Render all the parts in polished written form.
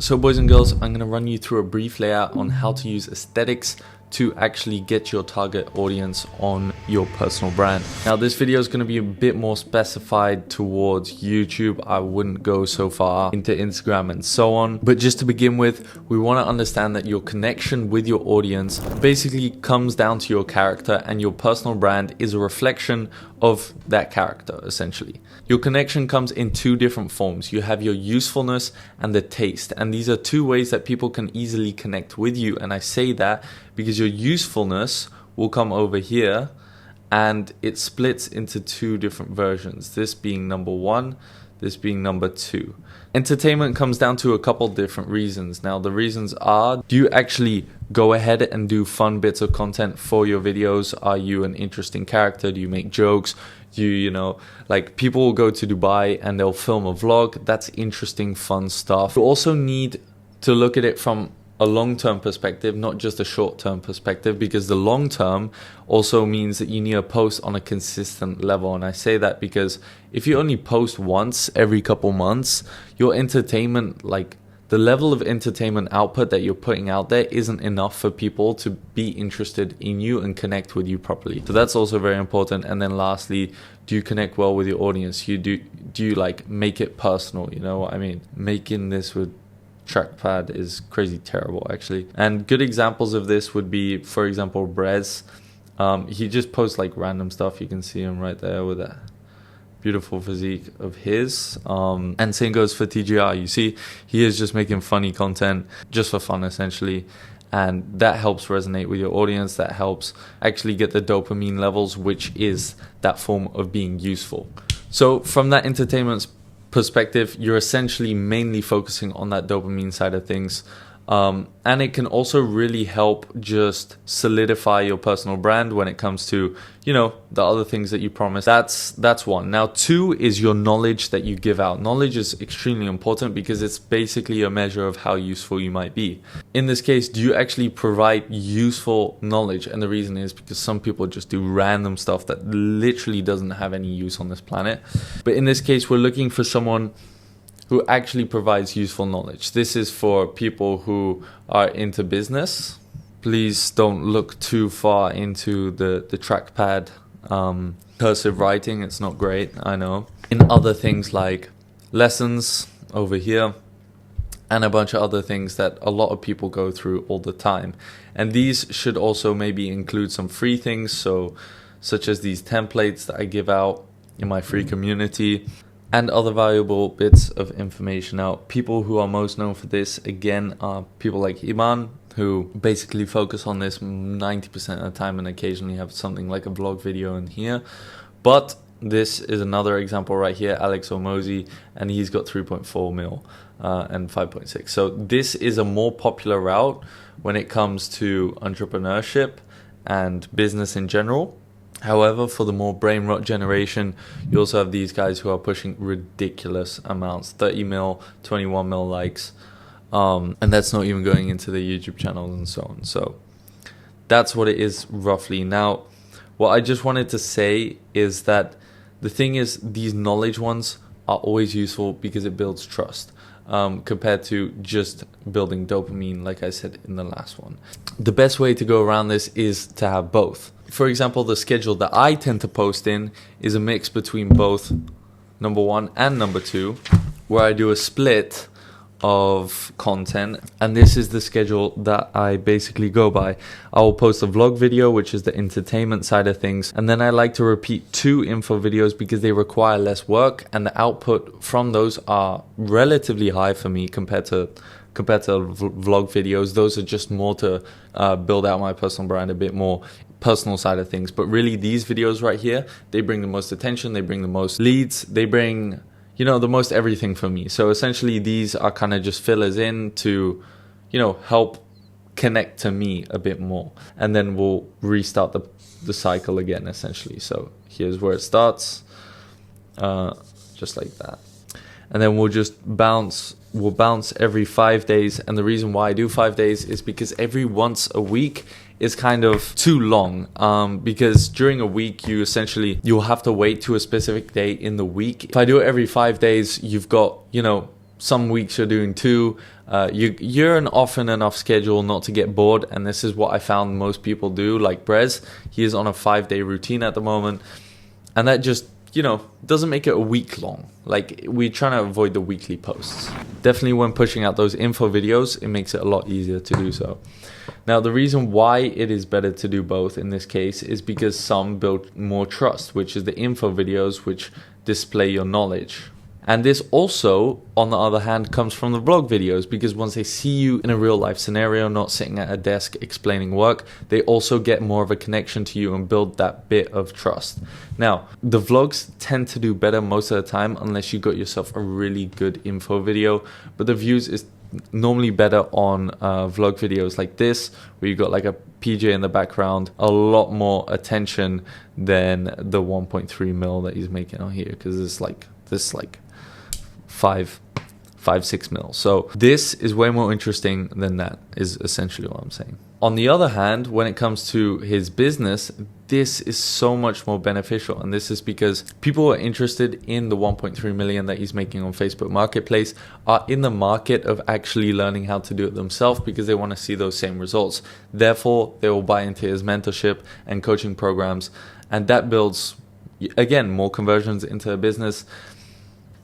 So boys and girls, I'm going to run you through a brief layout on how to use aesthetics to actually get your target audience on your personal brand. Now this video is going to be a bit more specified towards YouTube. I wouldn't go so far into Instagram and so on. But just to begin with, we want to understand that your connection with your audience basically comes down to your character, and your personal brand is a reflection of that character essentially. Your connection comes in two different forms. You have your usefulness and the taste, and these are two ways that people can easily connect with you. And I say that because your usefulness will come over here and it splits into two different versions, this being number one, this being number two. Entertainment comes down to a couple different reasons. Now the reasons are, do you actually go ahead and do fun bits of content for your videos? Are you an interesting character? Do you make jokes? You know, like people will go to Dubai and they'll film a vlog. That's interesting, fun stuff. You also need to look at it from a long-term perspective, not just a short-term perspective, because the long-term also means that you need to post on a consistent level. And I say that because if you only post once every couple months, your entertainment, like the level of entertainment output that you're putting out there isn't enough for people to be interested in you and connect with you properly. So that's also very important. And then lastly, do you connect well with your audience? Do you like make it personal? You know what I mean? Making this with trackpad is crazy terrible actually. And good examples of this would be, for example, Brez. He just posts like random stuff. You can see him right there with that beautiful physique of his. And same goes for TGR. You see, he is just making funny content just for fun essentially. And that helps resonate with your audience. That helps actually get the dopamine levels, which is that form of being useful. So from that entertainment perspective, you're essentially mainly focusing on that dopamine side of things. And it can also really help just solidify your personal brand when it comes to, you know, the other things that you promise. That's one. Now, two is your knowledge that you give out. Knowledge is extremely important because it's basically a measure of how useful you might be. In this case, do you actually provide useful knowledge? And the reason is because some people just do random stuff that literally doesn't have any use on this planet. But in this case, we're looking for someone who actually provides useful knowledge. This is for people who are into business. Please don't look too far into the trackpad cursive writing. It's not great, I know. In other things like lessons over here and a bunch of other things that a lot of people go through all the time. And these should also maybe include some free things, so such as these templates that I give out in my free community, and other valuable bits of information. Now, people who are most known for this, again, are people like Iman, who basically focus on this 90% of the time and occasionally have something like a vlog video in here. But this is another example right here, Alex Omozi, and he's got 3.4 mil and 5.6. So this is a more popular route when it comes to entrepreneurship and business in general. However, for the more brain rot generation, you also have these guys who are pushing ridiculous amounts, 30 mil, 21 mil likes. And that's not even going into the YouTube channels and so on. So that's what it is roughly. Now, what I just wanted to say is that the thing is, these knowledge ones are always useful because it builds trust. Compared to just building dopamine, like I said in the last one. The best way to go around this is to have both. For example, the schedule that I tend to post in is a mix between both number one and number two, where I do a split of content, and this is the schedule that I basically go by. I will post a vlog video, which is the entertainment side of things, and then I like to repeat 2 info videos because they require less work and the output from those are relatively high for me compared to vlog videos. Those are just more to build out my personal brand, a bit more personal side of things. But really, these videos right here, they bring the most attention, they bring the most leads, they bring, you know, the most everything for me. So essentially these are kind of just fillers in to, you know, help connect to me a bit more. And then we'll restart the cycle again, essentially. So here's where it starts, just like that. And then we'll just bounce every 5 days. And the reason why I do 5 days is because every once a week is kind of too long, because during a week you'll have to wait to a specific day in the week. If I do it every 5 days, you've got, you know, some weeks you're doing 2. You're an often enough schedule not to get bored, and this is what I found most people do. Like Brez, he is on a 5-day routine at the moment, and that just, doesn't make it a week long. Like, we're trying to avoid the weekly posts. Definitely when pushing out those info videos, it makes it a lot easier to do so. Now, the reason why it is better to do both in this case is because some build more trust, which is the info videos which display your knowledge. And this also, on the other hand, comes from the vlog videos, because once they see you in a real life scenario, not sitting at a desk explaining work, they also get more of a connection to you and build that bit of trust. Now, the vlogs tend to do better most of the time unless you got yourself a really good info video, but the views is normally better on vlog videos like this, where you got like a PJ in the background, a lot more attention than the 1.3 mil that he's making on here, because it's like this, like 5-6 mil. So this is way more interesting than that, is essentially what I'm saying. On the other hand, when it comes to his business, this is so much more beneficial, and this is because people who are interested in the 1.3 million that he's making on Facebook Marketplace are in the market of actually learning how to do it themselves, because they want to see those same results. Therefore, they will buy into his mentorship and coaching programs, and that builds, again, more conversions into a business.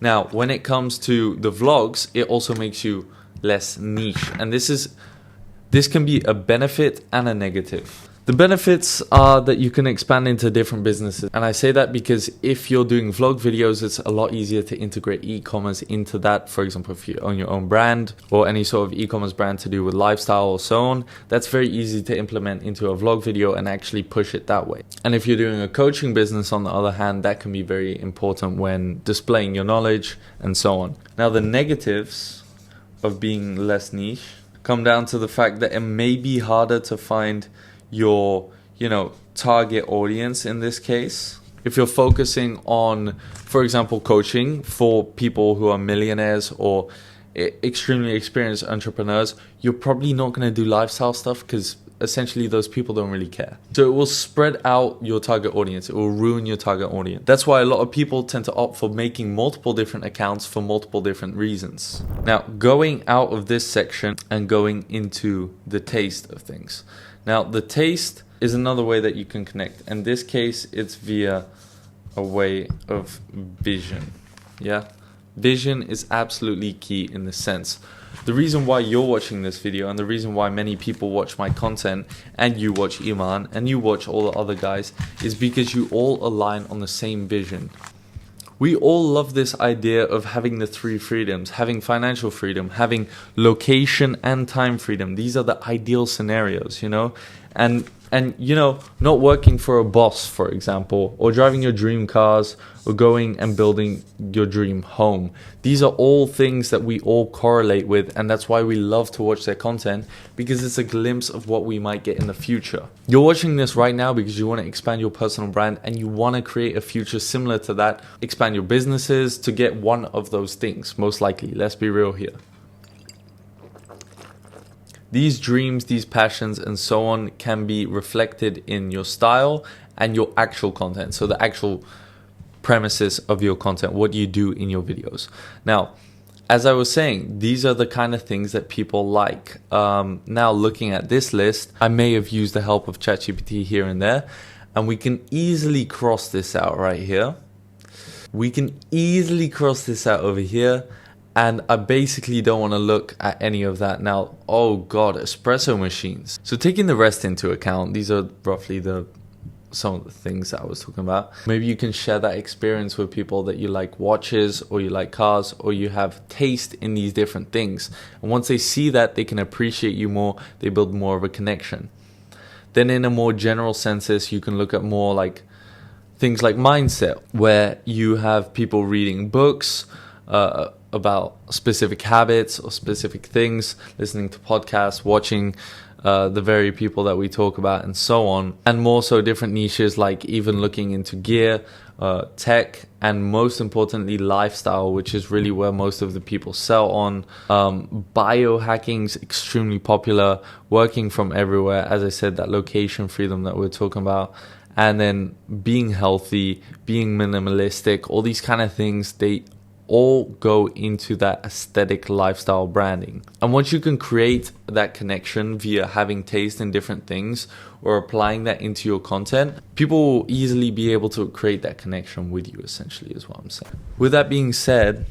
Now, when it comes to the vlogs, it also makes you less niche, and this can be a benefit and a negative. The benefits are that you can expand into different businesses, and I say that because if you're doing vlog videos, it's a lot easier to integrate e-commerce into that. For example, if you own your own brand or any sort of e-commerce brand to do with lifestyle or so on, that's very easy to implement into a vlog video and actually push it that way. And if you're doing a coaching business, on the other hand, that can be very important when displaying your knowledge and so on. Now, the negatives of being less niche come down to the fact that it may be harder to find your target audience in this case. If you're focusing on, for example, coaching for people who are millionaires or extremely experienced entrepreneurs, you're probably not going to do lifestyle stuff, because essentially those people don't really care. So it will spread out your target audience. It will ruin your target audience. That's why a lot of people tend to opt for making multiple different accounts for multiple different reasons. Now, going out of this section and going into the taste of things. Now, the taste is another way that you can connect. In this case, it's via a way of vision. Yeah, vision is absolutely key in this sense. The reason why you're watching this video, and the reason why many people watch my content, and you watch Iman, and you watch all the other guys, is because you all align on the same vision. We all love this idea of having the 3 freedoms, having financial freedom, having location and time freedom. These are the ideal scenarios, and not working for a boss, for example, or driving your dream cars, or going and building your dream home. These are all things that we all correlate with, and that's why we love to watch their content, because it's a glimpse of what we might get in the future. You're watching this right now because you want to expand your personal brand and you want to create a future similar to that, expand your businesses to get one of those things, most likely. Let's be real here. These dreams, these passions, and so on can be reflected in your style and your actual content. So the actual premises of your content, what you do in your videos. Now, as I was saying, these are the kind of things that people like. Now, looking at this list, I may have used the help of ChatGPT here and there, and we can easily cross this out right here. We can easily cross this out over here. And I basically don't want to look at any of that now. Oh God, espresso machines. So taking the rest into account, these are roughly some of the things that I was talking about. Maybe you can share that experience with people that you like watches, or you like cars, or you have taste in these different things. And once they see that, they can appreciate you more. They build more of a connection. Then in a more general sense, you can look at more like things like mindset, where you have people reading books, about specific habits or specific things, listening to podcasts, watching the very people that we talk about, and so on. And more so different niches, like even looking into gear, tech, and most importantly lifestyle, which is really where most of the people sell on. Biohacking is extremely popular, working from everywhere, as I said, that location freedom that we're talking about. And then being healthy, being minimalistic, all these kind of things, they all go into that aesthetic lifestyle branding. And once you can create that connection via having taste in different things or applying that into your content, people will easily be able to create that connection with you, essentially, is what I'm saying. With that being said,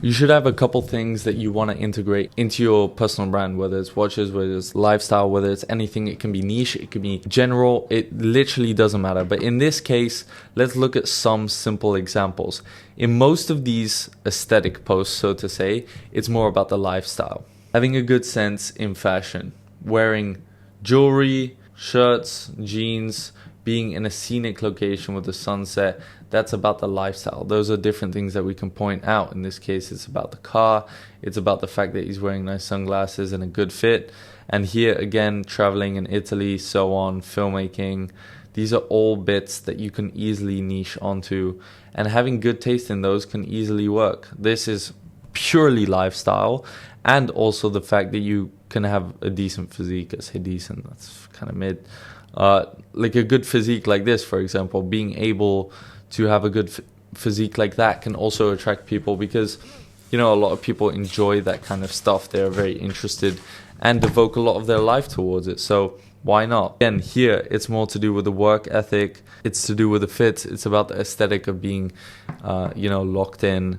you should have a couple things that you want to integrate into your personal brand, whether it's watches, whether it's lifestyle, whether it's anything. It can be niche, it can be general, it literally doesn't matter. But in this case, let's look at some simple examples. In most of these aesthetic posts, so to say, it's more about the lifestyle. Having a good sense in fashion, wearing jewelry, shirts, jeans, being in a scenic location with the sunset, that's about the lifestyle. Those are different things that we can point out. In this case, it's about the car. It's about the fact that he's wearing nice sunglasses and a good fit. And here again, traveling in Italy, so on, filmmaking. These are all bits that you can easily niche onto. And having good taste in those can easily work. This is purely lifestyle. And also the fact that you can have a decent physique. I say decent, that's kind of mid. Like a good physique like this, for example, being able to have a good physique like that can also attract people, because, you know, a lot of people enjoy that kind of stuff. They're very interested and devote a lot of their life towards it. So why not? Again, here it's more to do with the work ethic. It's to do with the fit. It's about the aesthetic of being, locked in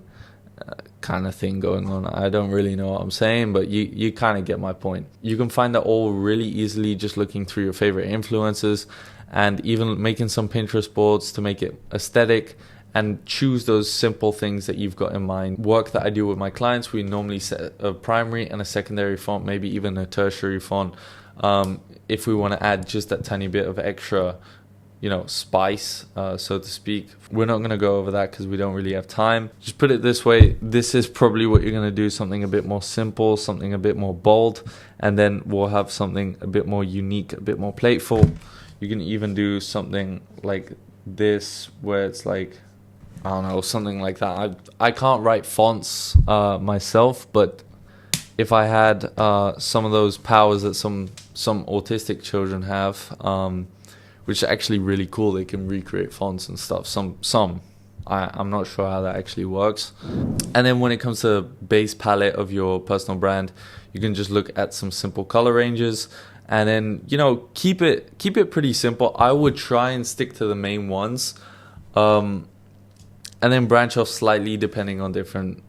kind of thing going on. I don't really know what I'm saying, but you kind of get my point. You can find that all really easily just looking through your favorite influencers and even making some Pinterest boards to make it aesthetic, and choose those simple things that you've got in mind. Work that I do with my clients, we normally set a primary and a secondary font, maybe even a tertiary font, if we want to add just that tiny bit of extra spice, so to speak. We're not going to go over that because we don't really have time. Just put it this way, this is probably what you're going to do, something a bit more simple, something a bit more bold, and then we'll have something a bit more unique, a bit more playful. You can even do something like this where it's like, I don't know, something like that. I can't write fonts myself, but if I had some of those powers that some autistic children have, which are actually really cool. They can recreate fonts and stuff. I'm not sure how that actually works. And then when it comes to base palette of your personal brand, you can just look at some simple color ranges, and then keep it pretty simple. I would try and stick to the main ones, and then branch off slightly depending on different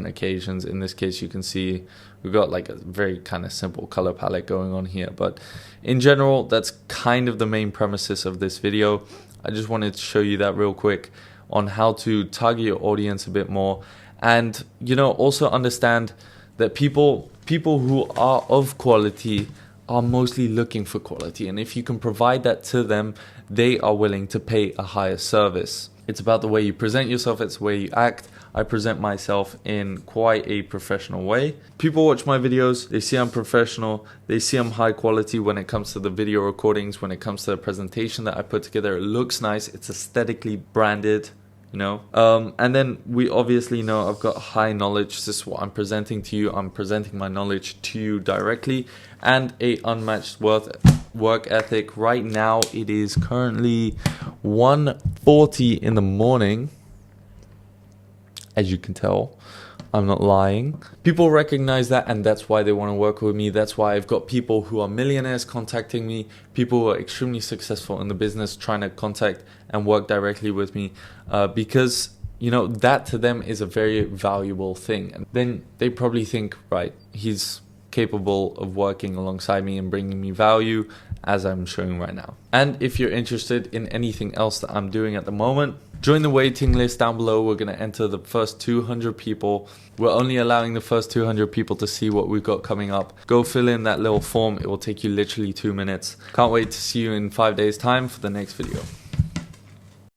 occasions. In this case, you can see we've got like a very kind of simple color palette going on here, but in general, that's kind of the main premises of this video. I just wanted to show you that real quick on how to target your audience a bit more, and also understand that people who are of quality are mostly looking for quality, and if you can provide that to them, they are willing to pay a higher service. It's about the way you present yourself, it's the way you act. I present myself in quite a professional way. People watch my videos, they see I'm professional, they see I'm high quality when it comes to the video recordings, when it comes to the presentation that I put together. It looks nice, it's aesthetically branded, and then we obviously know I've got high knowledge. This is what I'm presenting to you. I'm presenting my knowledge to you directly, and a unmatched work ethic. Right now it is currently 1:40 in the morning. As you can tell, I'm not lying. People recognize that, and that's why they want to work with me. That's why I've got people who are millionaires contacting me, people who are extremely successful in the business trying to contact and work directly with me, because that to them is a very valuable thing. And then they probably think, right, he's capable of working alongside me and bringing me value, as I'm showing right now. And if you're interested in anything else that I'm doing at the moment, join the waiting list down below. We're going to enter the first 200 people. We're only allowing the first 200 people to see what we've got coming up. Go fill in that little form. It will take you literally 2 minutes. Can't wait to see you in 5 days' time for the next video.